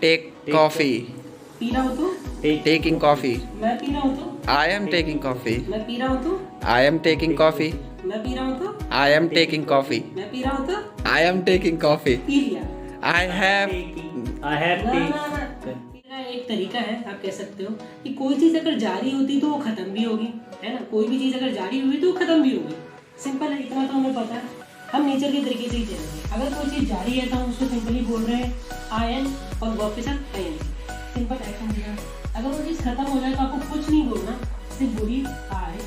Take coffee. P रहा हूँ तो टेकिंग कॉफी। मैं पी रहा हूँ तो आई एम टेकिंग कॉफी। मैं पी रहा हूँ तो आई एम टेकिंग कॉफी। मैं पी रहा हूँ तो आई एम टेकिंग कॉफी। मैं पी रहा हूँ तो आई एम टेकिंग कॉफी। पी लिया। आई हैव ना मेरा एक तरीका है, आप कह सकते हो कि कोई चीज़ अगर जारी होती तो वो खत्म भी होगी, है ना। कोई भी चीज़ अगर जारी हुई तो वो खत्म भी होगी। सिंपल है, इतना तो हमें पता है। हम नेचर के तरीके से ही चलेंगे। अगर कोई चीज़ जारी है तो हम उसको सिंपली बोल रहे हैं आई एन और वर्ब के साथ आई एन। सिंपल एक्शन दिया। अगर वो चीज़ खत्म हो जाए तो आपको कुछ नहीं बोलना, सिर्फ बोलिए आई।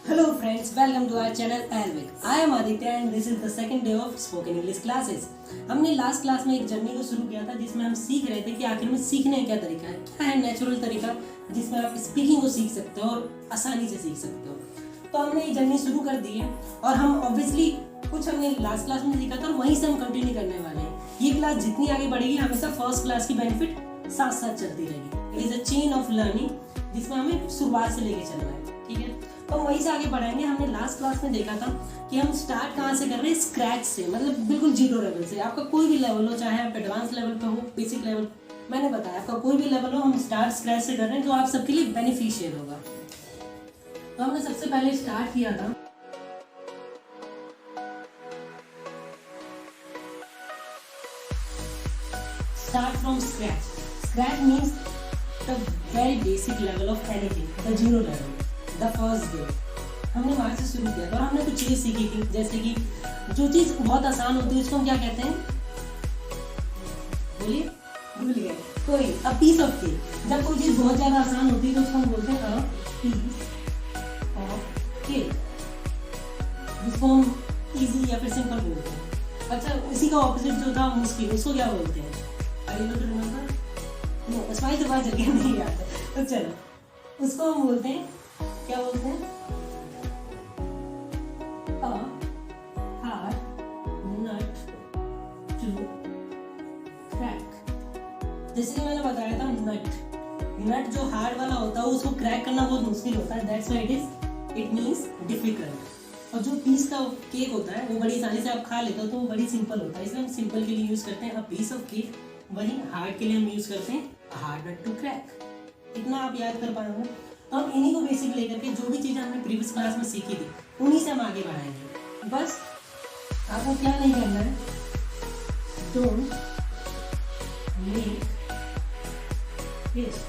Hello friends, welcome to our channel Arabic. I am Aditya and this is the second day of spoken English classes. हमने लास्ट क्लास में एक जर्नी को शुरू किया था जिसमें हम सीख रहे थे कि आखिर में सीखने का क्या तरीका है, क्या है नेचुरल तरीका जिसमें आप स्पीकिंग को सीख सकते हो और आसानी से सीख सकते हो। तो हमने ये जर्नी शुरू कर दी है और हम ऑब्वियसली कुछ हमने लास्ट क्लास में सीखा था और वहीं से हम कंटिन्यू करने वाले हैं। ये क्लास जितनी आगे बढ़ेगी हमेशा फर्स्ट क्लास की बेनिफिट साथ साथ चलती रहेगी। It is a chain of learning जिसमें हमें शुरुआत से लेके चलना है, ठीक है। तो वहीं से आगे बढ़ाएंगे। हमने लास्ट क्लास में देखा था कि हम स्टार्ट कहाँ से कर रहे हैं, स्क्रैच से, मतलब बिल्कुल जीरो लेवल से। आपका कोई भी लेवल हो, चाहे आप एडवांस लेवल पे हो, बेसिक लेवल, मैंने बताया आपका कोई भी लेवल हो, हम स्टार्ट स्क्रैच से कर रहे हैं जो आप सबके लिए बेनिफिशियल होगा। तो हमने सबसे पहले स्टार्ट किया था start from scratch. Scratch means the very basic level of anything, the zero level, the first day. हमने वहाँ से शुरू किया था और हमने कुछ चीज़ सीखी थी, जैसे कि जो चीज़ बहुत आसान होती है उसको हम क्या कहते हैं, बोलिए, भूल गए कोई। A piece of cake. जब कोई चीज़ बहुत ज़्यादा आसान होती है तो उसको हम बोलते हैं अ पीस ऑफ केक, जिसको हम इजी या फिर सिंपल बोलते हैं। अच्छा, इसी का ऑपोजिट जो था मुश्किल, उसको क्या बोलते हैं? नो, स्माइल तो बात जगह नहीं याद है, तो चलो उसको हम बोलते हैं, क्या बोलते हैं? A hard nut to crack। जैसे कि मैंने बताया था नट जो हार्ड वाला होता है उसको क्रैक करना बहुत मुश्किल होता है। That's why it means difficult। और जो पीस का केक होता है वो बड़ी आसानी से आप खा लेते हो तो वो बड़ी सिंपल होता है, इसलिए हम सिंपल के लिए यूज करते हैं अ पीस ऑफ केक। वहीं हार्ड के लिए हम यूज करते हैं हार्ड नट टू क्रैक। इतना आप याद कर पाएंगे। तो हम इन्हीं को बेसिक लेकर के जो भी चीज़ें हमने प्रीवियस क्लास में सीखी थी उन्हीं से हम आगे बढ़ाएंगे। बस आपको क्या नहीं करना है, डोंट मेक हेस्ट।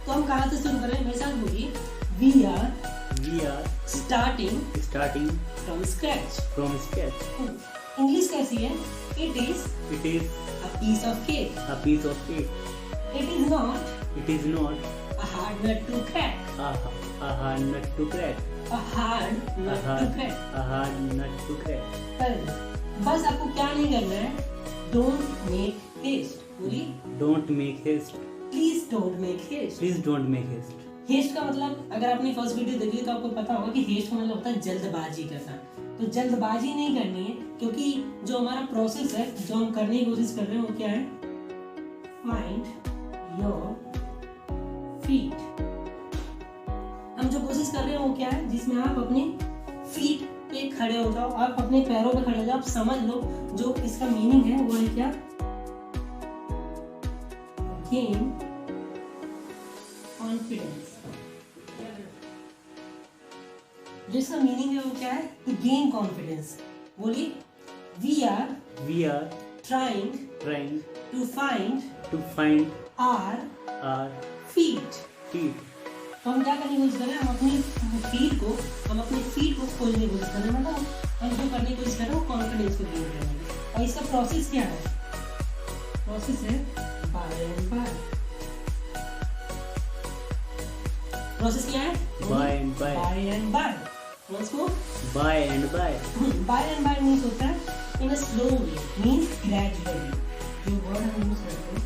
तो हम कहाँ से शुरू करें, मेरे साथ बोलिए, we are starting from scratch. English कैसी है? It is a piece of cake. It is not a hard nut to crack। A hard nut to crack। बस आपको क्या नहीं करना है, डोंट मेक हेस्ट। पूरी Don't make haste। Please don't make haste. Please don't make haste। Haste का मतलब, अगर आपने फर्स्ट वीडियो देखी तो आपको पता होगा कि हेस्ट का मतलब होता है जल्दबाजी करना। तो जल्दबाजी नहीं करनी है, क्योंकि जो हमारा प्रोसेस है, जो हम करने की कोशिश कर रहे हैं वो क्या है, फाइंड योर फीट। हम जो कोशिश कर रहे हैं वो क्या है, जिसमें आप अपने फीट पे खड़े हो जाओ, आप अपने पैरों पे खड़े हो जाओ। आप समझ लो जो इसका मीनिंग है वो है क्या, गेन कॉन्फिडेंस। जिसका मीनिंग है वो क्या है, टू गेन कॉन्फिडेंस। बोलिए, we are trying to find our feet. तो हम क्या करने की कोशिश कर रहे हैं, हम अपने फीट को खोजने की कोशिश कर रहे हैं, मतलब हम जो करने की कोशिश कर रहे हैं वो कॉन्फिडेंस को गेन करने की। और इसका प्रोसेस क्या है, प्रोसेस है बाय एंड बाय। प्रोसेस क्या है, By and by। By and by. उसको By and by। By and by means होता है in a slow way, means gradually. जो वर्ड हम यूज करते हैं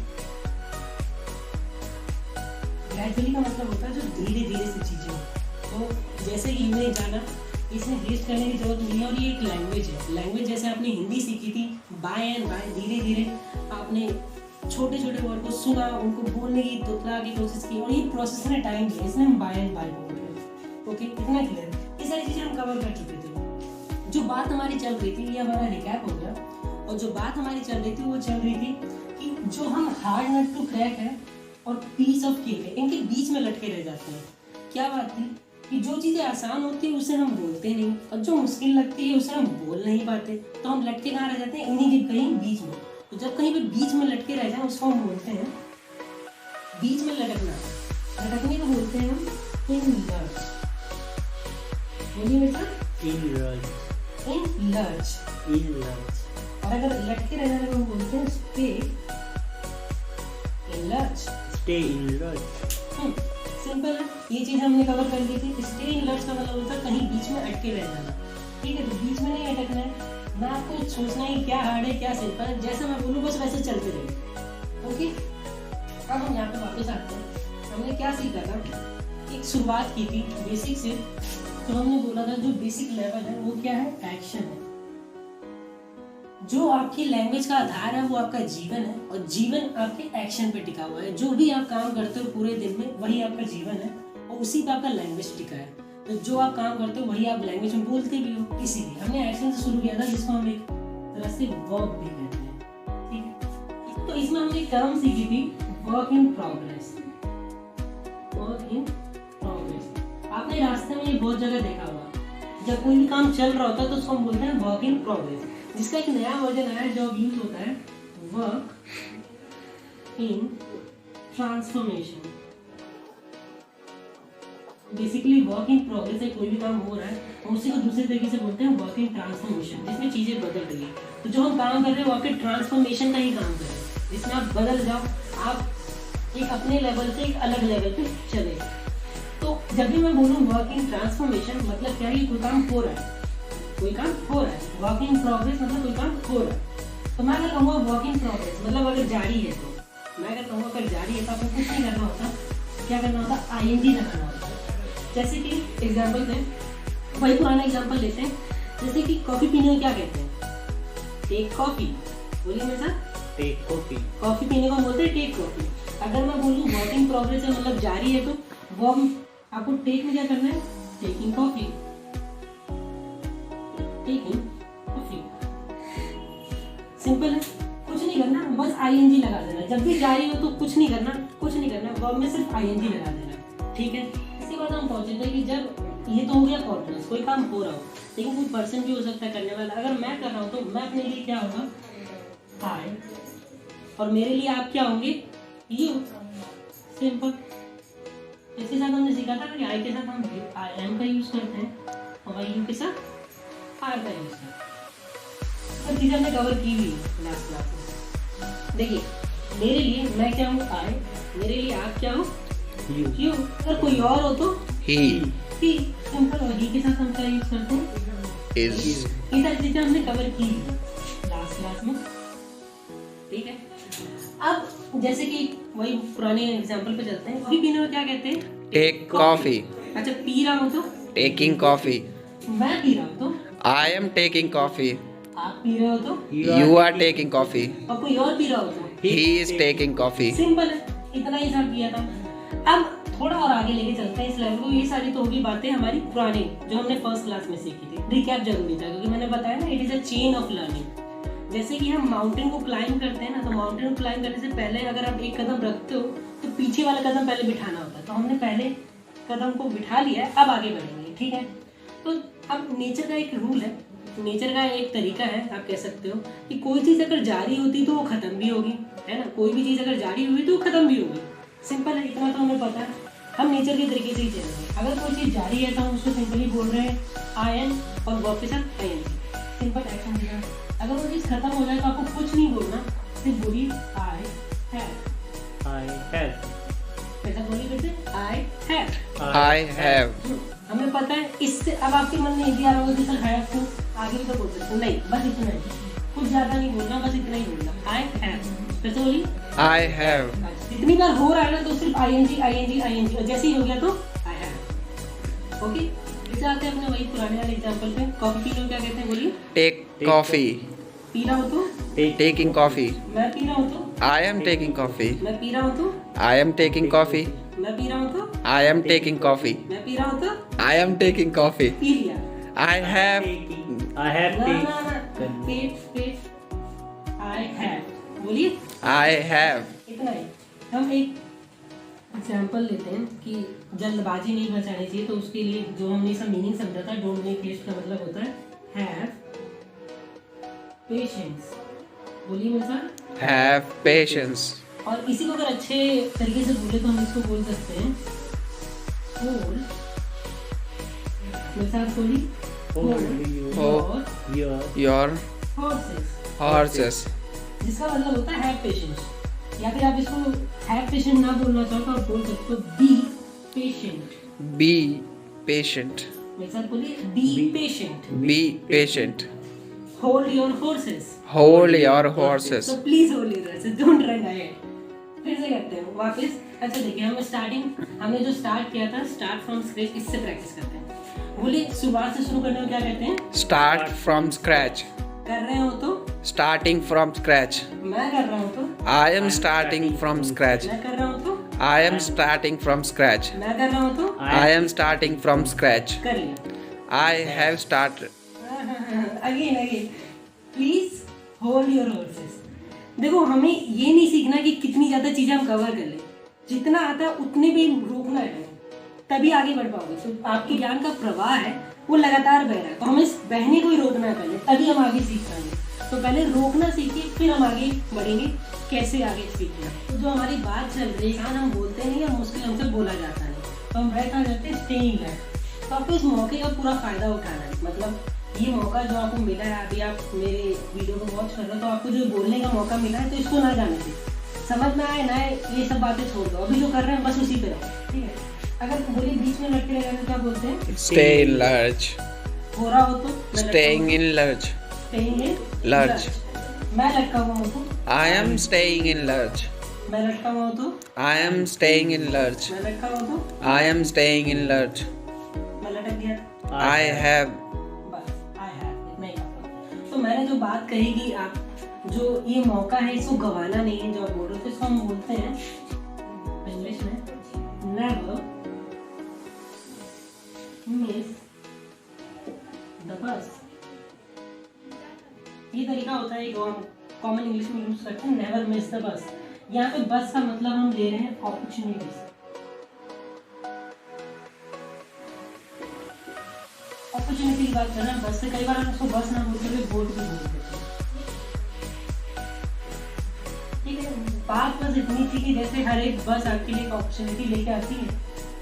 ग्रेजुअली का मतलब होता है जो धीरे धीरे से चीजें हो। तो जैसे कि हमने जाना, इसमें हेस्ट करने की जरूरत नहीं है। और ये एक लैंग्वेज है, लैंग्वेज जैसे आपने हिंदी सीखी थी, बाय एंड बाय, धीरे धीरे आपने छोटे छोटे वर्ड को सुना, उनको बोलने की तुतला की कोशिश की, और ये प्रोसेस में टाइम लिया, इसलिए हम बाय एंड बाय बोल रहे हैं। ओके, इतना क्लियर। ये सारी चीजें हम कवर कर चुके थे। जो बात हमारी चल रही थी ये हमारा रिकैप हो गया। और जो बात हमारी चल रही थी वो चल रही थी कि जो हम हार्ड नट टू क्रैक है और पीस ऑफ केक है, इनके बीच में लटके रह जाते हैं। क्या बात है कि जो चीज़ें आसान होती है उसे हम बोलते नहीं, और जो मुश्किल लगती है उसे हम बोल नहीं पाते, तो हम लटके कहाँ रह जाते हैं? इन्हीं के कहीं बीच में। तो जब कहीं पे बीच में लटके रह जाए उसको हम बोलते हैं बीच में लटकना। लटकने को बोलते हैं हम इन लर्च। बोलिए बेटा, In lurch. In lurch. In lurch. और अगर लटके रह जाने को हम बोलते हैं stay in lurch. Stay in lurch. Simple है, ये चीज हमने कवर कर ली थी। स्टे इन लर्च का मतलब होता है कहीं बीच में अटके रह जाना। ठीक है, तो बीच में नहीं अटकना है ना, आपको सोचना है क्या हार्ड है क्या सिंपल है, जैसे मैं बोलूँ बस वैसे चलते रहिए। ओके, अब हम यहाँ पे वापस आते हैं। हमने क्या सीखा था? एक शुरुआत की थी बेसिक से। तो हमने बोला था जो बेसिक लेवल है वो क्या है? एक्शन है। जो आपकी लैंग्वेज का आधार है वो आपका जीवन है, और जीवन आपके एक्शन पे टिका हुआ है। जो भी आप काम करते हो पूरे दिन में वही आपका जीवन है, और उसी पे आपका लैंग्वेज टिका है। तो जो आप काम करते हो वही आप लैंग्वेज में बोलते भी हो। इसीलिए हमने एक्शन से शुरू किया था, जिसको हम एक तरह से वर्ब भी कहते हैं। ठीक है, तो इसमें हमने एक टर्म सीखी थी, work in progress. Work in progress आपने रास्ते में ये बहुत जगह देखा होगा। जब कोई भी काम चल रहा होता है तो उसको हम बोलते हैं वर्क इन प्रोग्रेस। जिसका एक नया वर्जन आया है जो अब यूज होता है, work in transformation. Basically work in progress है, कोई भी काम हो रहा है और उसी को दूसरे तरीके से बोलते हैं वर्क इन ट्रांसफॉर्मेशन, जिसमें चीजें बदल रही है। तो जो हम काम कर रहे हैं वो आपके ट्रांसफॉर्मेशन का ही काम कर रहे हैं, जिसमें आप बदल जाओ, आप एक अपने लेवल से एक अलग लेवल पे चले। तो जब भी मैं बोलूँ वर्क इन ट्रांसफॉर्मेशन मतलब क्या है? कोई काम हो रहा है, कोई काम हो रहा है। वर्क इन प्रोग्रेस मतलब कोई काम हो रहा है। तो मैं अगर कहूँगा वर्क इन प्रोग्रेस मतलब अगर जारी है, तो मैं अगर कहूँगा अगर जारी है तो आपको कुछ नहीं करना होता। क्या करना होता? आईएनजी लगाना होता। जैसे कि एग्जाम्पल दें, वही पुराना एग्जाम्पल लेते हैं। जैसे कि कॉफी पीने को क्या कहते हैं? Take coffee. बोलिए मेरे साथ, Take coffee. कॉफी पीने को बोलते हैं टेक कॉफी। अगर मैं बोलूँ वर्क इन प्रोग्रेस है मतलब जारी है, तो वो आपको टेक में क्या करना है? Taking coffee. Taking coffee simple है, कुछ नहीं करना, बस आईएनजी लगा देना। जब भी जारी हो तो कुछ नहीं करना, कुछ नहीं करना, वर्ब में सिर्फ आईएनजी लगा देना। ठीक है, इसके बाद हम पहुंचे थे कि जब ये तो हो गया कॉन्टिन्यूस, कोई काम हो रहा हो, लेकिन कोई पर्सन भी हो सकता है करने वाला। अगर मैं कर रहा हूँ तो मैं अपने लिए क्या होगा? आई, और मेरे लिए आप क्या होंगे? यू। सिंपल। इसके साथ हमने सीखा था कि आई के साथ हम आई एम का यूज करते हैं और वही यू के साथ आर का यूज करते हैं। सब चीजें हमने कवर की हुई लास्ट क्लास में। देखिए, मेरे लिए मैं क्या हूँ? आई। मेरे लिए आप क्या हो? You. यू। अगर कोई और हो तो he ही। सिंपल। और ही के साथ हम क्या यूज करते हैं? is ये सारी चीजें हमने कवर की लास्ट क्लास में। ठीक है, अब जैसे कि वही पुराने एग्जांपल पे चलते हैं। कॉफी पीने को क्या कहते हैं? take coffee, अच्छा, पी रहा हूँ तो? taking coffee, मैं पी रहा हूँ तो? I am taking coffee, आप पी रहे हो तो? you are taking coffee, और कोई और पी रहा हो तो? he is taking coffee. Simple है, इतना ही सब किया था। अब थोड़ा और आगे लेके चलते हैं इस लेवल को। ये सारी तो होगी बातें हमारी पुरानी जो हमने फर्स्ट क्लास में सीखी थी। रिकैप जरूरी था क्योंकि मैंने बताया ना, it is a chain of learning. जैसे कि हम माउंटेन को क्लाइंब करते हैं ना, तो माउंटेन को क्लाइंब करने से पहले अगर आप एक कदम रखते हो तो पीछे वाला कदम पहले बिठाना होता है। तो हमने पहले कदम को बिठा लिया है, अब आगे बढ़ेंगे। ठीक है, तो अब नेचर का एक रूल है, नेचर का एक तरीका है, आप कह सकते हो कि कोई चीज़ अगर जारी होती तो वो खत्म भी होगी, है ना। कोई भी चीज़ अगर जारी हुई तो वो खत्म भी होगी। सिंपल है, इतना तो हमें पता है। हम नेचर के तरीके से ही चल रहे हैं। अगर कोई चीज़ जारी है तो हम उसको सिंपली बोल रहे हैं आई एन, और वर्ब के साथ आई एन। सिंपल एक्शन देना। अगर वो चीज़ खत्म हो जाए तो आपको कुछ नहीं बोलना, सिर्फ बोलिए आई हैव। I have. ऐसा बोलिए फिर से, आई हैव। I have. हमें पता है। इससे अब आपके मन में ये भी आ रहा होगा कि सर हैव तो आगे भी तो बोल सकते हो। नहीं, बस इतना ही, कुछ ज़्यादा नहीं बोलना, बस इतना ही बोलना, आई हैव। फिर से बोलिए I have. इतनी बार हो रहा है ना तो सिर्फ आईएनजी आईएनजी आईएनजी, और जैसे ही हो गया तो आई हैव। ओके, इसे आते हैं अपने वही पुराने वाले एग्जांपल पे। कॉफी पीने को क्या कहते हैं? बोलिए। Take coffee. पी रहा हूँ तो? Taking coffee. मैं पी रहा हूँ तो? I am taking coffee. मैं पी रहा हूँ तो? I am taking coffee. मैं पी रहा हूँ तो? I am taking coffee. मैं पी रहा हूँ तो? I am taking coffee. P लिया। I have. Taking. I have ना ना ना, taken. Pet pet I have, बोलिए I have. इतना ही। हम एक एग्जाम्पल लेते हैं कि जल्दबाजी नहीं बचानी चाहिए, तो उसके लिए जो हमने इसका मीनिंग समझा था, डोंट मेक हेस्ट का मतलब होता है हैव पेशेंस। बोलिए मेरे साथ, Have patience. और इसी को अगर अच्छे तरीके से बोले तो हम इसको बोल सकते हैं होल्ड, मेरे साथ बोलिए Hold your Your horses, horses. जिसका मतलब होता है हैव पेशेंस। या फिर आप इसको हैव पेशेंस ना बोलना चाहो तो आप बोल सकते हो बी पेशेंट। Be patient. मेरे साथ बोलिए be patient, Be patient. Hold your horses. Hold your horses. So please hold your horses, don't run ahead. फिर से करते हैं वापस। अच्छा देखिए, हमने जो स्टार्ट किया था, स्टार्ट फ्रॉम स्क्रैच, इससे प्रैक्टिस करते हैं। बोलिए शुरुआत से शुरू करने को क्या कहते हैं? Start from scratch. कर रहे हो तो, Starting from scratch. मैं कर रहा हूँ तो, I am starting from scratch. मैं कर रहा हूँ तो, I am starting from scratch. मैं कर रहा हूँ तो, I am starting from scratch. कर लिया। I have started. Again please hold your horses. देखो, हमें ये नहीं सीखना कि कितनी ज़्यादा चीज़ें हम कवर कर लें, जितना आता है उतने भी रोकना है, तभी आगे बढ़ पाओगे। तो आपके ज्ञान का प्रवाह है वो लगातार बह रहा है, तो हमें इस बहने को ही रोकना है पहले, तभी हम आगे सीख पाएंगे। तो पहले रोकना सीखिए, फिर हम आगे बढ़ेंगे। कैसे आगे सीखना? तो जो हमारी बात चल रही है, हम बोलते नहीं है, मुश्किल हमसे बोला जाता है, तो हम बैठा जाते हैं स्टेइंग लर्न। तो आपको इस मौके का पूरा फ़ायदा उठाना है। मतलब ये मौका जो आपको मिला है, अभी आप मेरे वीडियो को वॉच कर रहे हो, तो आपको जो बोलने का मौका मिला है, तो इसको ना जाने दीजिए। समझ में आए ना आए, ये सब बातें छोड़ दो, अभी जो कर रहे हैं बस उसी पे रहो, ठीक है? अगर बोलिए बीच में लटके रहेगा तो क्या बोलते हैं? Stay in lurch. हो रहा हो तो मैं Staying in lurch. staying in Lurch. मैं लटका हुआ हूँ तो, I am staying in lurch. मैं लटका हुआ हूँ तो, I am staying in lurch. मैं लटका हुआ तो, I am staying in lurch. मैं लटक गया। I have. बस आई हैव, इतना ही काफी। तो मैंने जो बात कही कि आप जो ये मौका है इसको गंवाना नहीं है, जो आप बोल रहे हो, तो इसको हम बोलते हैं इंग्लिश में नेवर मिस द बस। ये तरीका होता है, कॉमन इंग्लिश में यूज करते हैं नेवर मिस द बस। यहाँ पे बस का मतलब हम ले रहे हैं अपॉर्चुनिटीज। अपॉर्चुनिटी की बात कर रहे हैं बस से। कई बार हम उसको बस ना बोलते हुए बोट भी बोल देते हैं, ठीक है? बात बस इतनी थी कि जैसे हर एक बस आपके लिए एक अपॉर्चुनिटी लेके आती है,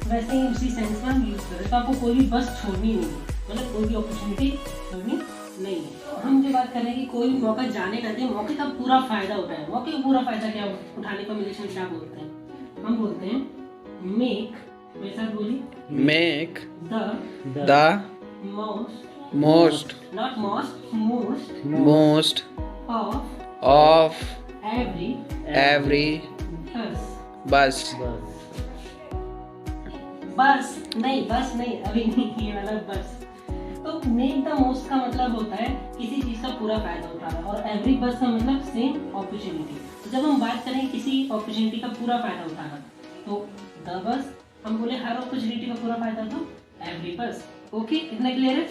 वैसे ही उसी सेंस में हम यूज करें। तो आपको कोई भी बस छोड़नी नहीं है, मतलब कोई भी अपॉर्चुनिटी छोड़नी नहीं है। तो हम जो बात कर रहे हैं कि कोई भी मौका जाने का दे, मौके का पूरा फायदा उठाए। मौके का पूरा फायदा क्या उठाने को इंग्लिश में क्या बोलते हैं? हम बोलते हैं मेक, मेरे साथ बोलिए, Make the the most, most not most most of of every bus. बस नहीं, अभी नहीं, ये वाला बस। तो मेक द मोस्ट का मतलब होता है किसी चीज का पूरा फायदा उठाना, और एवरी बस का मतलब सेम अपॉर्चुनिटी। तो जब हम बात करें किसी अपॉर्चुनिटी का पूरा फायदा उठाना, तो द बस, हम बोले हर अपॉर्चुनिटी का पूरा फायदा, तो एवरी बस। ओके, इतना क्लियर है?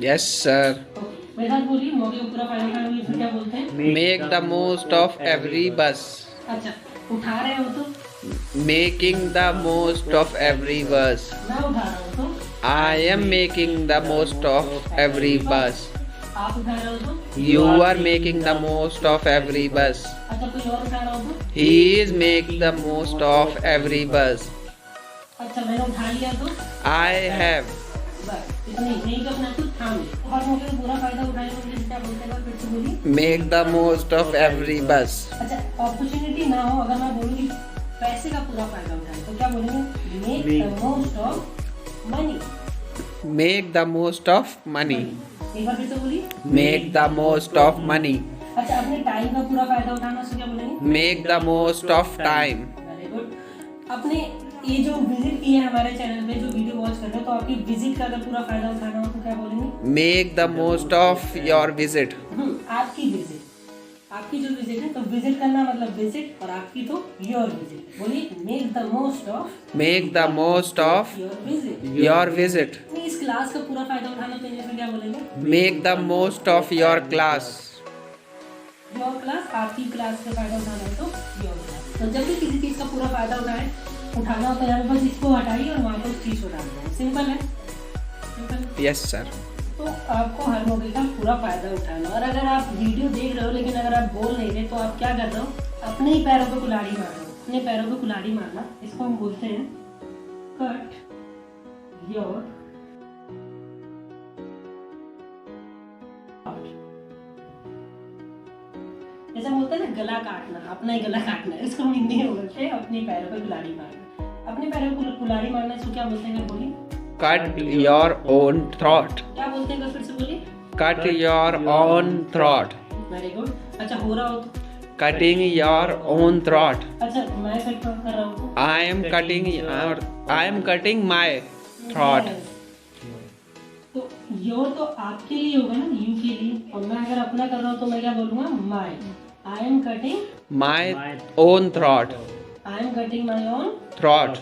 Yes, sir. ओके, मेरे साथ बोलिए, मौके का पूरा फायदा उठाना इसको क्या बोलते हैं? Make the most of every bus. अच्छा, उठा रहे हो तो, Making the most of every bus. मैं उठा रहा हूँ तो, I am making the most of every bus. आप उठा रहे हो तो, You are making the most of every bus. अच्छा कोई और उठा रहा हो तो, He is making the most of every bus. अच्छा मैंने उठा लिया तो, I have. बस इतना ही। नहीं करना तो थाम ले। हर मौके का पूरा फायदा उठाने को इंग्लिश में क्या बोलते हैं? फिर से बोलिए। Make the most of every bus. अच्छा, अपॉर्चुनिटी ना हो, अगर मैं बोलूँगी पैसे का पूरा फायदा उठाए, तो क्या बोलेंगे? Make the most of money. Make the most of money. एक बार फिर से बोलिए। Make the most of money. अच्छा, अपने टाइम का पूरा फायदा उठाना, उसको क्या बोलेंगे? Make the most of time. Very good. अपने ये जो विजिट किए हैं हमारे चैनल पे, जो वीडियो वॉच कर रहे हो, तो आपकी विजिट का अगर पूरा फायदा उठाना हो तो क्या बोलेंगे? Make the most of your visit. आपकी विजिट, आपकी जो विजिट है, तो विजिट करना मतलब विजिट, और आपकी तो योर विजिट। बोलिए make the most of Make the most of your visit. your visit. इस क्लास का पूरा फायदा उठाना तो इंग्लिश में क्या बोलेंगे? Make the most of your class. Your class, आपकी क्लास का फायदा उठाना है तो योर क्लास। तो जब भी किसी चीज़ का पूरा फायदा उठाना हो तो यहाँ पे बस इसको हटाइए और वहाँ पर उस चीज़ को डाल दें। सिंपल है, सिंपल। Yes sir. तो आपको हर मौके का पूरा फायदा उठाना। और अगर आप वीडियो देख रहे हो लेकिन अगर आप बोल नहीं रहे तो आप क्या कर रहे हो, अपने ही पैरों पे कुल्हाड़ी मार रहे हो। अपने पैरों पे कुल्हाड़ी मारना, इसको हम बोलते हैं कट योर जैसे बोलते हैं ना गला काटना, अपना ही गला काटना, इसको हम हिंदी में बोलते हैं अपने पैरों पे कुल्हाड़ी मारना। अपने पैरों पे कुल्हाड़ी मारना इसको क्या बोलते हैं, बोलिए? Cut your own throat. क्या बोलते हैं, फिर से बोलिए? Cut your own throat. Very good. अच्छा, हो रहा हो तो? Cutting your own throat. अच्छा, मैं कट कर रहा हूँ तो? I am cutting my throat. तो योर तो आपके लिए होगा ना, यू के लिए। और मैं अगर अपना कर रहा हूँ तो मैं क्या बोलूँगा, my. I am cutting my own throat. I am cutting my own throat.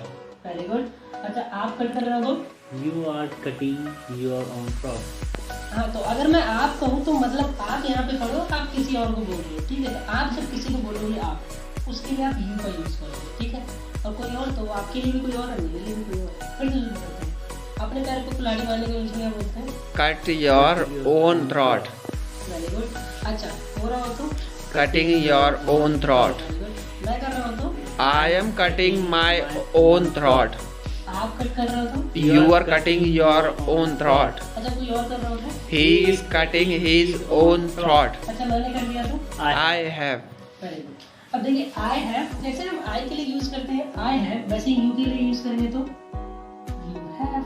Very good. अच्छा, आप कट कर रहे हो तो? You are cutting your own throat. हाँ, तो अगर मैं आप कहूँ तो मतलब आप यहाँ पे खड़े हो, आप किसी और को बोल रहे हो, ठीक है? तो आप जब किसी को बोलोगे आप, उसके लिए आप यू का यूज करोगे, ठीक है? और कोई और तो आपके लिए भी कोई और है, मेरे लिए भी कोई और है। फिर से यूज करते हैं अपने पैर को कुल्हाड़ी मारने के यूज क्या बोलते हैं? Cut your own throat. Very good. अच्छा, हो रहा हो तो? Cutting your own throat. Very good. मैं कर रहा हूँ तो? I am cutting my own throat. आप कट कर रहे हो तो? You are cutting your own throat. अच्छा, कोई और कर रहा हो तो? He is cutting his own throat. अच्छा, मैंने कर लिया तो? I have. Very good. अब देखिए, आई हैव जैसे हम आई के लिए यूज करते हैं आई हैव, वैसे यू के लिए यूज करेंगे तो यू हैव।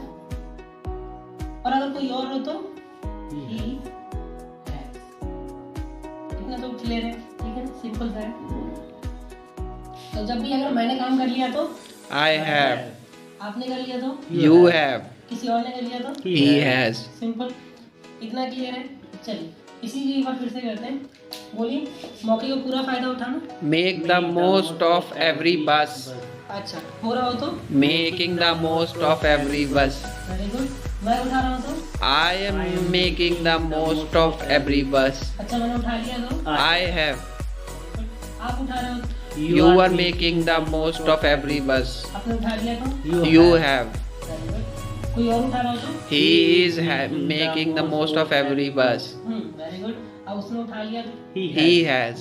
और अगर कोई और हो तो ही हैव। इतना तो क्लियर है, ठीक है? सिंपल सा है। तो जब भी अगर मैंने काम कर लिया तो I have. आपने कर लिया तो You have. किसी और ने कर लिया तो He has. सिंपल। इतना क्लियर है। चलिए इसी की एक बार फिर से करते हैं। बोलिए, मौके का पूरा फायदा उठाना। Make the most of every bus. अच्छा, हो रहा हो तो? Making the most of every bus. Very good. मैं उठा रहा हूँ तो? I am making the most of every bus. अच्छा, मैंने उठा लिया तो? I have. आप उठा रहे हो तो? You are making the most of every bus. आपने उठा लिया तो? You have. Very good. कोई और उठा रहा हो तो? He is making the most of every bus. Very good. अब उसने उठा लिया तो? He has.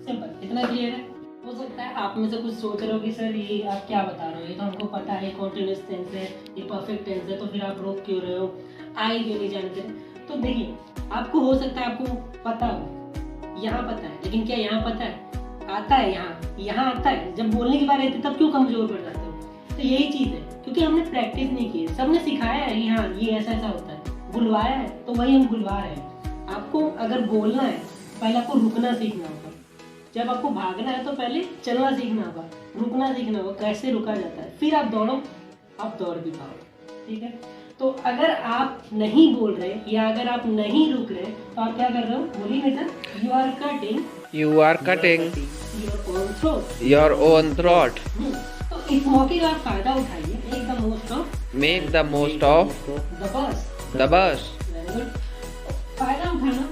सिंपल। इतना क्लियर है। हो सकता है आप में से कुछ सोच रहे हो कि सर ये आप क्या बता रहे हो, ये तो हमको पता है, कॉन्टिन्यूअस टेंस है, ये परफेक्ट टेंस है, तो फिर आप रोक क्यों रहे हो, आई क्यों नहीं जानते? तो देखिए, आपको हो सकता है आपको पता हो, यहाँ पता है, लेकिन क्या यहाँ पता है? आता है यहाँ आता है। जब बोलने की बात आती है तब क्यों कमजोर पड़ जाते हो? तो यही चीज़ है, क्योंकि हमने प्रैक्टिस नहीं की है। सबने सिखाया है, हाँ ये ऐसा ऐसा होता है, बुलवाया है, तो वही हम बुलवा रहे हैं। आपको अगर बोलना है, पहले आपको रुकना सीखना होगा। जब आपको भागना है तो पहले चलना सीखना होगा, रुकना सीखना होगा, कैसे रुका जाता है, फिर आप दौड़ो, आप दौड़ भी पाओ, ठीक है? तो अगर आप नहीं बोल रहे या अगर आप नहीं रुक रहे तो आप क्या कर रहे हो? बोलिए बेटा। You are cutting You are cutting your own throat. your own throat. तो इस मौके का आप फायदा उठाइए। Make the most of Make the most of the bus. the bus. Very good. फायदा उठाना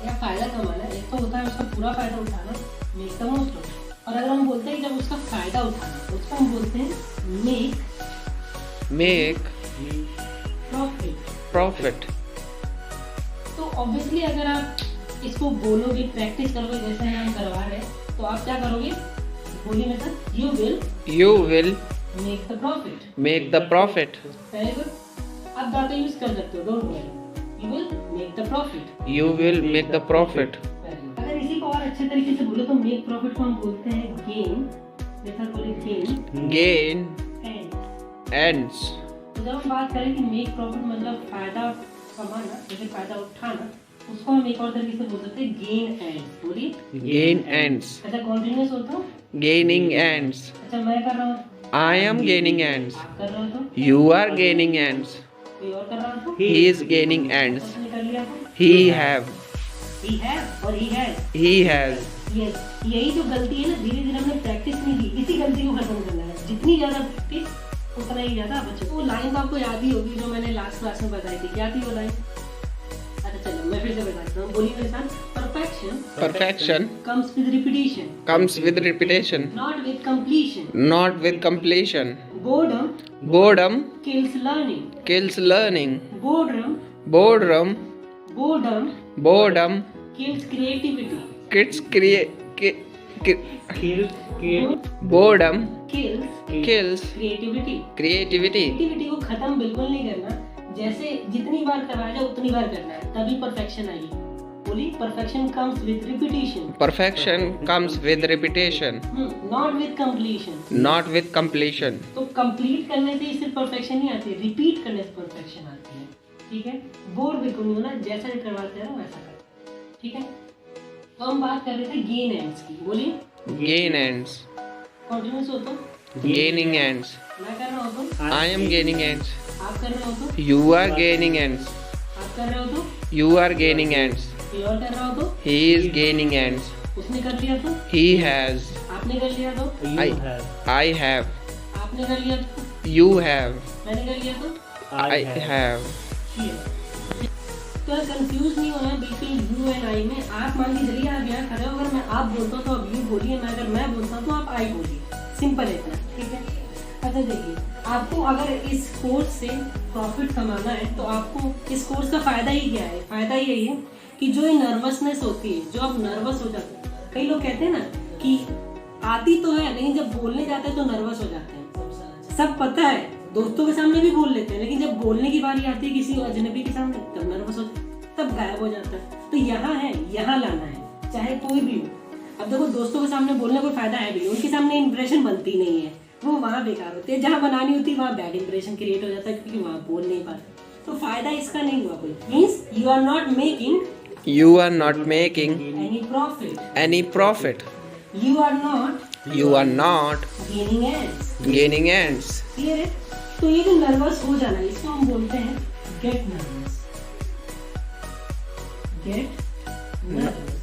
या फायदा कमाना, एक तो होता है उसका पूरा फायदा उठाना, मेक द मोस्ट ऑफ। और अगर हम बोलते हैं जब उसका फायदा उठाना, उसको हम बोलते हैं Make प्रॉफिट। profit. तो ऑब्वियसली अगर आप इसको बोलोगे, प्रैक्टिस करोगे जैसे हम करवा रहे हैं, तो आप क्या करोगे? बोलिए मेरे साथ। You will You will make the profit. make the profit. Very good. आप ज़्यादा यूज कर सकते हो, don't worry. You will make the profit. You will make the profit. Very good. अगर इसी को और अच्छे तरीके से बोलो तो मेक प्रॉफिट को हम बोलते हैं गेन। जैसा बोले गेन Gain एंड। ends. तो जब हम बात करें कि मेक प्रॉफिट मतलब फायदा कमाना, जैसे फायदा उठाना, उसको हम एक और तरीके से बोल सकते हैं गेन एंड्स। बोलिए। Gain ends. अच्छा, कॉन्टिन्यूअस हो तो? Gaining ends. अच्छा, मैं कर रहा हूँ, I am gaining ends. आप कर रहे हो तो? You are gaining ends. कोई और कर रहा हो तो? He is gaining ends. उसने कर लिया तो? He have. He has और he has। He has. Yes, यही जो गलती है ना, धीरे धीरे हमने प्रैक्टिस नहीं की, इसी गलती को खत्म करना है। जितनी ज्यादा प्रैक्टिस उतना ही ज्यादा बच्चों। वो लाइन तो आपको याद ही होगी जो मैंने लास्ट क्लास में बताई थी। क्या थी वो लाइन? अच्छा चलो मैं फिर से बताता हूँ, बोलिए मेरे साथ। Perfection Perfection comes with repetition, comes with repetition, not with completion. not with completion. Boredom Boredom kills learning. kills learning. Boredom Boredom boredom kills creativity. kids create. Kill Boredom Kills kills creativity. creativity. Creativity को खत्म बिल्कुल नहीं करना, जैसे जितनी बार करवाया जाए उतनी बार करना है, तभी परफेक्शन आएगी। बोली perfection comes with repetition, Perfection comes with repetition, not with completion. not with completion. तो कंप्लीट करने से ही सिर्फ परफेक्शन नहीं आती, रिपीट करने से परफेक्शन आती है। ठीक है, बोर बिल्कुल नहीं होना, जैसा भी करवाते हैं वैसा कर। ठीक है, तो हम बात कर रहे थे गेन एंड्स की। बोलिए Gain ends. कॉन्टिन्यूस हो तो Gaining ends. मैं कर रहा हूँ तो I am gaining ends. आप कर रहे हो तो You are gaining ends. आप कर रहे हो तो You are gaining ends. कोई और कर रहा हो तो He is gaining ends. उसने कर लिया तो He has. आपने कर लिया तो You I- have. I have. आपने कर लिया तो You have. मैंने कर लिया तो I have. तो कंफ्यूज नहीं होना बिल्कुल यू एंड आई में। आप मान के चलिए आप यहाँ खड़े हो, अगर मैं आप बोलता हूँ तो आप यू बोलिए, मैं अगर मैं बोलता हूँ तो आप आई बोलिए, सिंपल है इतना। ठीक है, अच्छा देखिए, आपको अगर इस कोर्स से प्रॉफिट कमाना है तो आपको इस कोर्स का फायदा ही क्या है? फायदा यही है कि जो ये नर्वसनेस होती है, जो आप नर्वस हो जाते हैं, कई लोग कहते हैं ना कि आती तो है लेकिन जब बोलने जाते हैं तो नर्वस हो जाते हैं। सब पता है, दोस्तों के सामने भी बोल लेते हैं, लेकिन जब बोलने की बारी आती है किसी अजनबी के सामने तब नर्वस हो, तब गायब हो जाता है। तो यहाँ है, यहाँ लाना है, चाहे कोई भी हो। अब देखो दोस्तों के सामने बोलने कोई फायदा है भी, उनके सामने इंप्रेशन बनती नहीं है, वो वहाँ बेकार होती है। जहाँ बनानी होती है वहाँ बैड इंप्रेशन क्रिएट हो जाता है, क्योंकि वहाँ बोल नहीं पाते। तो फायदा इसका नहीं हुआ कोई। Means you are not making You are not making any profit, any profit. You are not You are not gaining ends. gaining ends. Clear है? तो ये जो नर्वस हो जाना, इसको हम बोलते हैं गेट नर्वस। गेट नर्वस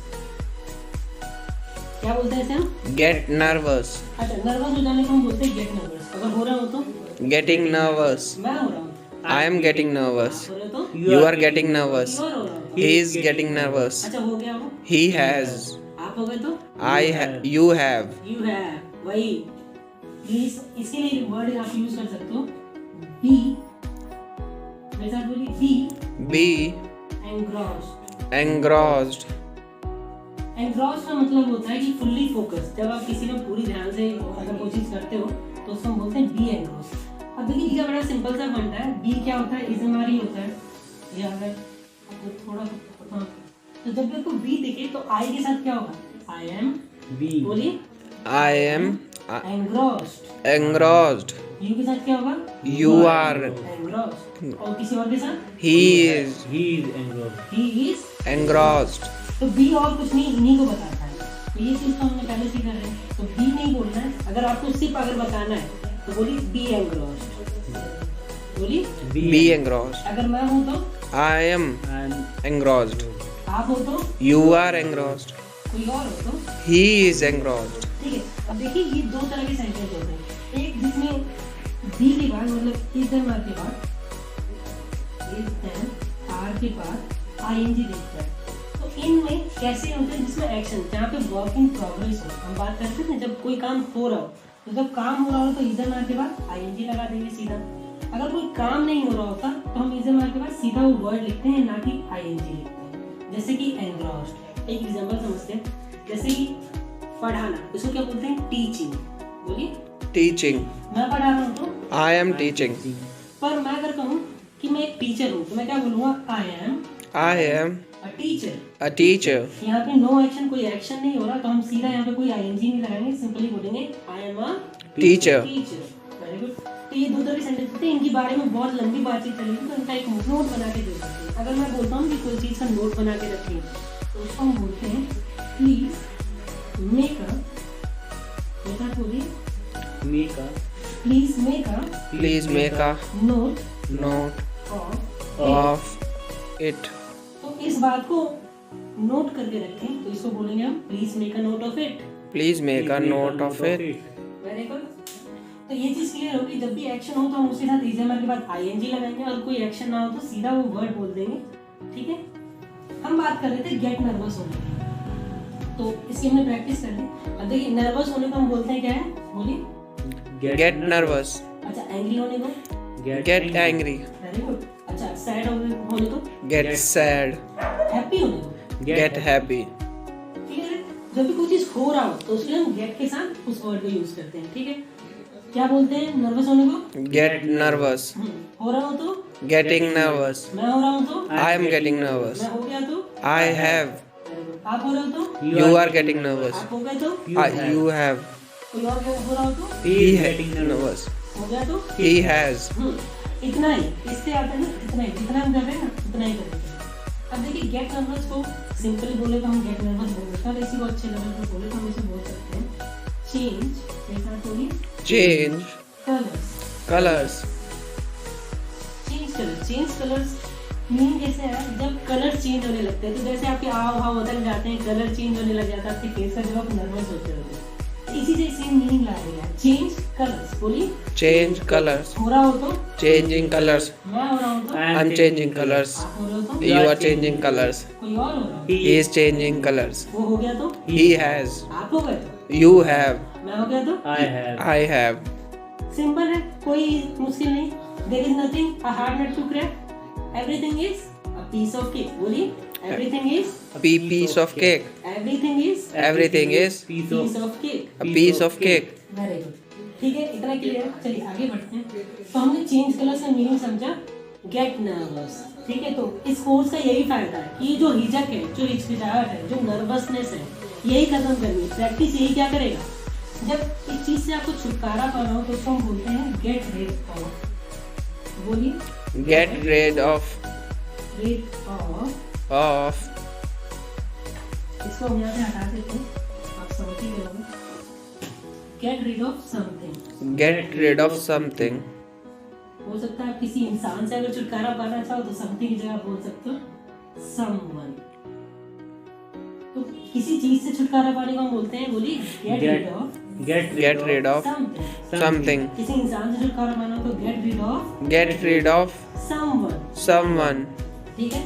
क्या बोलते हैं इसे हम? Get nervous. अच्छा, नर्वस हो जाने को हम बोलते हैं गेट नर्वस। अगर हो रहा हो तो Getting nervous. मैं हो रहा हूँ, I am getting nervous. हो रहे हो तो You are getting nervous. और हो रहा हूँ। He is getting nervous. अच्छा, हो गया वो, He has. आप हो गए तो I have. You have. You have. वही प्लीज इसके लिए वर्ड आप यूज कर सकते हो, बी, मेरे साथ बोलिए, B Be engrossed. engrossed. Engross का मतलब होता है कि फुल्ली फोकस। जब आप किसी में पूरी ध्यान से अगर कोई चीज करते हो तो उसको हम बोलते हैं बी एंग्रॉस। अब देखिए इसका बड़ा सिंपल सा बनता है, बी क्या होता है, इजमारी होता है। ये अगर आपको थोड़ा हाँ, तो जब भी आपको बी दिखे तो आई के साथ क्या होगा? I am, Be. बोलिए I am engrossed. engrossed. You के साथ क्या होगा? You are. एंग्रॉस्ड। और किसी और के साथ He is He is engrossed. He is. engrossed. तो बी और कुछ नहीं, इन्हीं को बताता है। तो ये चीज तो हमने पहले सीखा है, तो बी नहीं बोलना है। अगर आपको सिर्फ अगर बताना है तो बोलिए बी एंग्रॉस्ड, बोलिए Be engrossed. अगर मैं हूँ तो, I am And engrossed. आप हो तो, You are engrossed. कोई और हो तो। He is engrossed. ठीक है, अब देखिए ये दो तरह के सेंटेंस होते हैं। एक जिसमें बी के बाद मतलब इस देन आर के बाद, इस देन आर के बाद आईएनजी देखता है। तो इनमें कैसे होते हैं जिसमें एक्शन, जहाँ पे वर्क इन प्रोग्रेस हो, हम बात करते हैं ना जब कोई काम हो रहा हो, तो जब काम हो रहा हो तो इज देन आर के बाद आईएनजी लगा देंगे सीधा। अगर कोई काम नहीं हो रहा होता तो हम इज देन आर के बाद सीधा वो वर्ड लिखते हैं, ना कि आईएनजी लिखते हैं। जैसे कि एंग्रॉस्ड, एक एग्जांपल समझते हैं, जैसे कि पढ़ाना, इसको क्या बोलते हैं? टीचिंग। बोलिए Teaching. मैं पढ़ा रहा हूँ तो, I am teaching. पर मैं अगर कहूँ कि मैं एक टीचर हूँ तो मैं क्या बोलूँगा? I am I am a teacher. a teacher. यहाँ पे नो एक्शन, कोई एक्शन नहीं हो रहा, तो हम सीधा यहाँ पे कोई आईएनजी नहीं लगाएंगे, सिंपली बोलेंगे I am a Teacher. Teacher. Very good. तो ये दो तरह के सेंटेंस होते हैं, इनके बारे में बहुत लंबी बातचीत चलेगी, तो इनका एक नोट बना के दे सकते हैं। अगर मैं बोलता हूँ कि कोई चीज़ का नोट बना के रखिए तो उसको हम बोलते हैं प्लीज मेक अ, बेटा बोलिए, make a please make a Please make a note note of. of it. तो इस बात को नोट करके रखें, तो इसको बोलेंगे हम please make a note of it. Please make a note of it. Very good. तो ये चीज क्लियर होगी, जब भी एक्शन हो तो हम उसके साथ इजमर के बाद आईएनजी लगाएंगे, और कोई एक्शन ना हो तो सीधा वो वर्ड बोल देंगे। ठीक है, हम बात कर रहे थे गेट नर्वस होने की, तो इसकी हमने प्रैक्टिस कर ली। अब देखिए नर्वस होने को हम बोलते हैं क्या है, बोलिए। Get nervous. अच्छा एंग्री होने को, Get angry. Very good. अच्छा सैड होने को, Get sad. हैप्पी होने को, Get happy. ठीक है। जब भी कोई चीज हो रहा हो तो उसके लिए हम गेट के साथ उस वर्ड को यूज करते हैं, ठीक है। क्या बोलते हैं नर्वस होने को, Get nervous. हो रहा हो तो, Getting nervous. मैं हो रहा हूँ तो, I am getting nervous. मैं हो गया तो, I have. very good। आप हो रहे हो तो, You are getting nervous. आप हो गए तो, You have. कोई और हो रहा हो तो, He He is is getting nervous. हो गया तो, He has. इतना ही, इससे आता है ना इतना ही, जितना हम कर रहे हैं ना उतना ही करेंगे। अब देखिए गेट नर्वस को सिंपली बोले तो हम गेट नर्वस बोल सकते हैं, और इसी को अच्छे लेवल पर बोले तो हम इसे बोल सकते हैं चेंज, जैसा बोलिए Change colours, colors. Change colour, change colours meaning कैसे है, जब कलर चेंज होने लगते हैं, तो जैसे आपके हाव भाव बदल जाते हैं, कलर चेंज होने लग जाता है आपके फेस का जब आप नर्वस होते हो, इसी से सेम मीनिंग लाया गया है चेंज कलर्स। बोलिए Change colors. हो रहा हो तो, Changing colors. मैं हो रहा हूँ तो, I'm changing colors. आप हो रहे हो तो, You are changing colors. कोई और हो रहा हो, He is changing colors. वो हो गया तो, He has. आप हो गए तो, You have. मैं हो गया तो, I have. I have. Simple है, कोई मुश्किल नहीं। There is nothing a hard nut to crack, everything is a piece of cake. बोलिए everything is, Piece of cake. Everything is Everything is Piece piece of of cake. a piece of cake. Very good, ठीक है, इतना clear है। चलिए आगे बढ़ते हैं। तो हमने चेंज कलर्स का मीनिंग समझा, गेट नर्वस, ठीक है। तो इस कोर्स का यही फायदा है कि जो हिचक है, जो हिचकिचाहट है, जो नर्वसनेस है, यही खत्म करनी है। प्रैक्टिस यही क्या करेगा, जब इस चीज से आपको छुटकारा पाना हो तो उसको हम बोलते हैं गेट रेड ऑफ। बोलिए Get rid of. Rid of, इसको हम यहाँ से हटा देते हैं, आप समझ ही गए होंगे। Get rid of something, Get rid of something. हो सकता है आप किसी इंसान से अगर छुटकारा पाना चाहो तो समथिंग की जगह आप बोल सकते हो समवन। तो किसी चीज से छुटकारा पाने को हम बोलते हैं, बोलिए get rid of Get rid of something. something. किसी इंसान से छुटकारा पाना हो तो get rid of Get rid of someone, someone. ठीक है।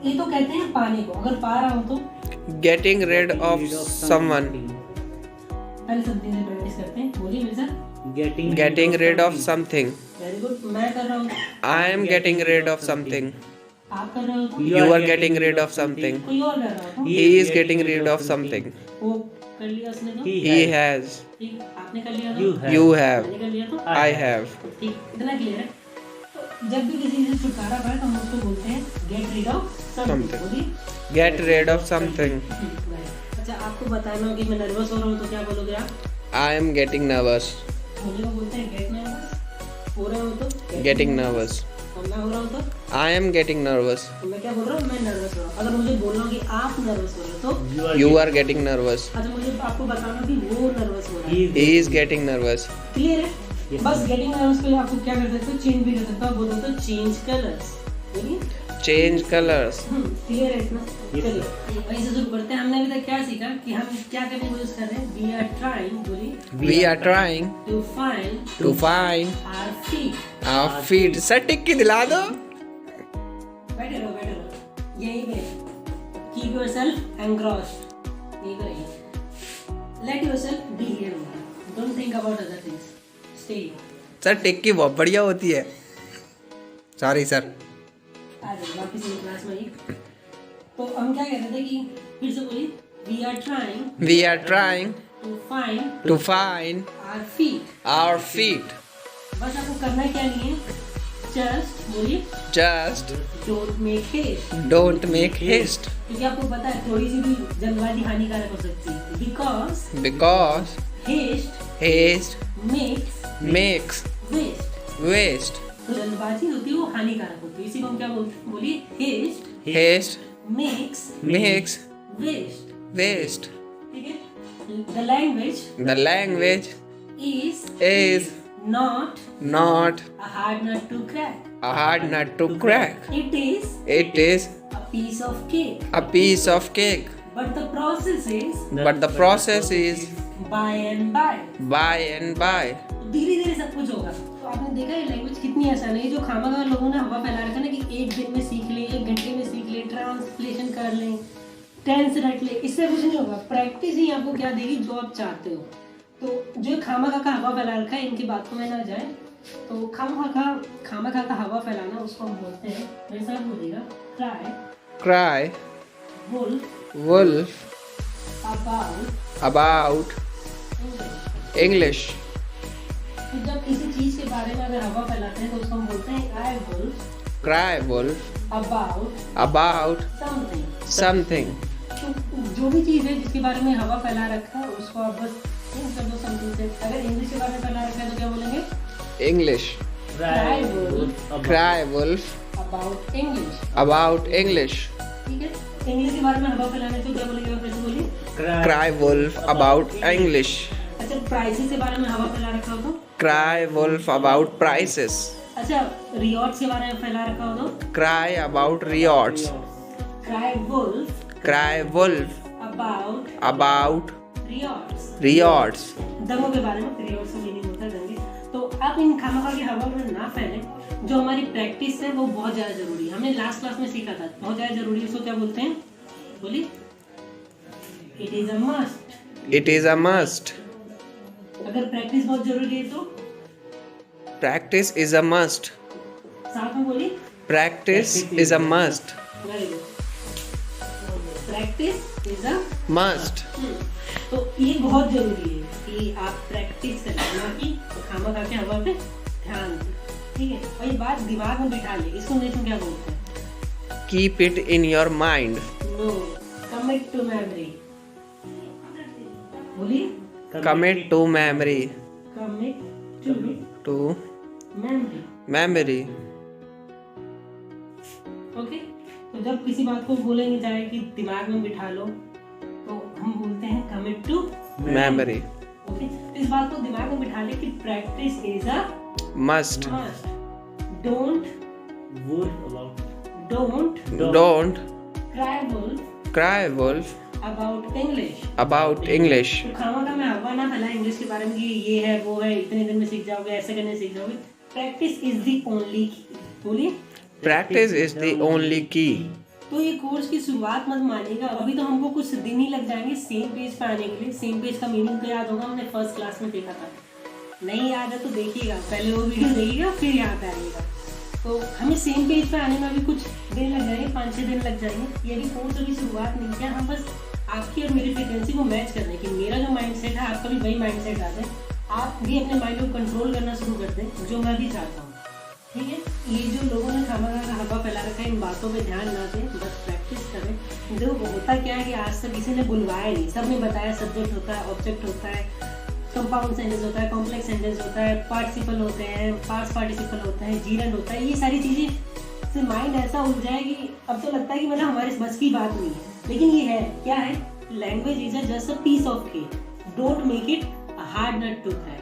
ये तो कहते हैं पाने को, अगर पा रहा हो तो Getting rid of someone. पहले समथिंग से प्रैक्टिस करते हैं। बोलिए मेरे साथ, Getting rid of something. Very good. मैं कर रहा हूँ, I am getting rid of something. आप कर रहे हो तो, You are getting rid of something. कोई और कर रहा हो तो, He is getting rid of something. वो कर लिया उसने तो, He has. ठीक, आपने कर लिया You तो, have. You have. मैंने कर लिया तो, I have. ठीक, इतना क्लियर है। तो जब भी किसी से छुटकारा पाए तो हम उसको बोलते हैं get rid of something. Something. बोलिए Get rid of something. अच्छा, आपको बताना हो कि मैं नर्वस हो रहा हूँ तो क्या बोलोगे आप? I am getting nervous. होने को बोलते हैं गेट नर्वस, हो रहे हो तो Getting nervous. और मैं हो रहा हूँ तो, I am getting nervous. तो मैं क्या बोल रहा हूँ, मैं नर्वस हो रहा हूँ। अगर मुझे बोलना हो कि आप नर्वस हो रहे हो तो, You are getting nervous. अच्छा मुझे आपको बताना हो कि वो नर्वस हो रहा है। He is getting nervous. Clear है? बस गेटिंग नर्वस के लिए आपको क्या कर सकते हो, चेंज भी कर सकते हो। आप बोलो तो change colours. Change colors. Clear है इतना? चलिए वहीं से शुरू करते हैं। हमने अभी तक क्या सीखा कि हम क्या करने की कोशिश कर रहे हैं, वी आर ट्राइंग, बोलिए We are trying to find to find our feet. our feet. Sir tikki दिला दो. बैठे रहो यहीं पे। कीप योरसेल्फ एंग्रॉस्ड, यहीं पे रहिए। Let yourself be here only, don't think about other things, stay here. Sir tikki बहुत बढ़िया होती है. Sorry sir. आ जाओ वापस मेरी क्लास में ही। तो हम क्या कह रहे थे कि फिर से बोलिए, we are trying We are trying to find to find our feet. our feet. बस आपको करना क्या नहीं है, जस्ट बोलिए Just don't make haste, don't make haste क्योंकि आपको पता है थोड़ी सी भी जल्दबाजी हानिकारक हो सकती है। Because because haste haste makes makes waste. waste. तो जल्दबाजी होती है वो हानिकारक होती है, इसी को हम क्या बोलते हैं, बोलिए haste Haste makes makes waste. waste. ठीक है। The language The language is not a hard nut to crack. a hard nut to crack. It is It is a piece of cake. a piece of cake. But the process is But the process is by and by. by and by. धीरे धीरे सब कुछ होगा। तो आपने देखा ये language कितनी आसान है। ये जो खामखा लोगों ने हवा फैला रखा है ना कि एक दिन में सीख ले, एक घंटे में सीख ले, ट्रांसलेशन कर लें, टेंस रख ले, इससे कुछ नहीं होगा। प्रैक्टिस ही आपको क्या देगी, जो आप चाहते हो। तो जो खामखा का हवा फैला रखा है, इनकी बातों में ना जाए। तो खामखा का हवा फैलाना उसको हम बोलते हैं, मेरे साथ बोलिएगा, cry, Wolf. Wolf, Wolf. About, About. English. तो जब किसी चीज के बारे में अगर हवा फैलाते हैं तो उसको हम बोलते हैं cry wolf, Cry wolf. About About something. something. तो जो भी चीज है जिसके बारे में हवा फैला रखा है उसको आप बस चेंज कर दो समथिंग से। अगर इंग्लिश के बारे में फैला रखा है तो क्या बोलेंगे, English. Cry wolf. Cry wolf. About English. About English. ठीक है, इंग्लिश के बारे में हवा फैलाने तो क्या बोलेंगे, आप कैसे बोलिए, Cry wolf about English. अच्छा प्राइसेस के बारे में हवा फैला रखा हो तो, Cry wolf about prices. अच्छा रियॉर्ड्स के बारे में फैला रखा हो तो, Cry about riots. Cry wolf Cry wolf about about riots. riots. दंगों के बारे में, रियॉर्ड्स का मीनिंग होता है दंगे। तो आप इन खामखा की हवा में ना फैले। जो हमारी प्रैक्टिस है वो बहुत ज़्यादा जरूरी है। हमने लास्ट क्लास में सीखा था, बहुत ज़्यादा जरूरी है। उसको क्या बोलते हैं, बोलिए, it is a must. It is a must. अगर प्रैक्टिस बहुत जरूरी है तो Practice is a must. साथ में बोलिए, Practice is a must. Very good, practice is a Must. तो ये बहुत जरूरी है कि आप प्रैक्टिस करें, ना कि खामखा के हवा पे ध्यान दें। ठीक है, और ये बात दिमाग में बिठा ले। इसको इंग्लिश में क्या बोलते हैं, Keep it in your mind. No, commit to memory. बोलिए, Commit to memory. Commit to To memory. memory. Okay, तो जब किसी बात को बोलेंगे चाहे कि दिमाग में बिठा लो, तो हम बोलते हैं कमिट टू। Memory. ओके, इस बात को दिमाग में बिठा ले कि practice is a Must. Must. Don't Don't cry wolf cry wolf about English. about English. तो खामखा में हवा ना फैला इंग्लिश के बारे में कि ये है वो है, इतने दिन में सीख जाओगे, ऐसे करने सीख जाओगे। प्रैक्टिस इज द ओनली की। बोलिए, Practice is the only key. तो ये कोर्स की शुरुआत मत मानिएगा। अभी तो हमको कुछ दिन ही लग जाएंगे सेम पेज पे आने के लिए। सेम पेज का मीनिंग तो याद होगा, हमने फर्स्ट क्लास में देखा था। नहीं याद है तो देखिएगा, पहले वो वीडियो देखिएगा फिर यहाँ पे आइएगा। तो हमें सेम पेज पे आने में अभी कुछ दिन लग जाएंगे, 5-6 दिन लग जाएंगे। ये भी कोर्स अभी शुरुआत नहीं किया, हम बस आपकी और मेरी फ्रिक्वेंसी को मैच कर रहे हैं कि मेरा जो माइंडसेट है आपका भी वही माइंडसेट आ जाए। आप भी अपने माइंड को कंट्रोल करना शुरू कर दें, जो मैं भी चाहता हूँ। ठीक है, ये जो लोगों ने खामखा का हवा फैला रखा है, इन बातों पे ध्यान ना दें, बस प्रैक्टिस करें। देखो होता क्या है कि आज तक किसी ने बुलवाया नहीं, सब ने बताया सब्जेक्ट होता है, ऑब्जेक्ट होता है, कंपाउंड सेंटेंस होता है, कॉम्प्लेक्स सेंटेंस होता है, पार्टिसिपल होते हैं, पास्ट पार्टिसिपल होता है, जीरंड होता है। ये सारी चीज़ें से माइंड ऐसा उलझा है कि अब तो लगता है कि मतलब हमारे बस की बात नहीं है। लेकिन ये है, क्या है, language is just a piece of cake, don't make it a hard nut to crack.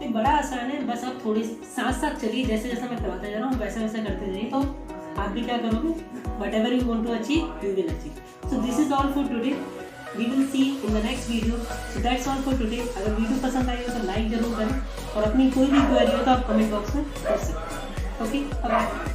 तो बड़ा आसान है, बस आप थोड़ी साथ साथ चलिए, जैसे जैसे मैं करवाता जा रहा हूँ वैसा वैसा करते जाइए, तो आप भी क्या करोगे, whatever you want to achieve you will achieve. So this is all for today, we will see in the next video. So that's all for today. अगर वीडियो पसंद आई हो तो लाइक जरूर करें, और अपनी कोई भी क्वेरी हो तो आप कमेंट बॉक्स में कर सकते हैं। Okay, bye.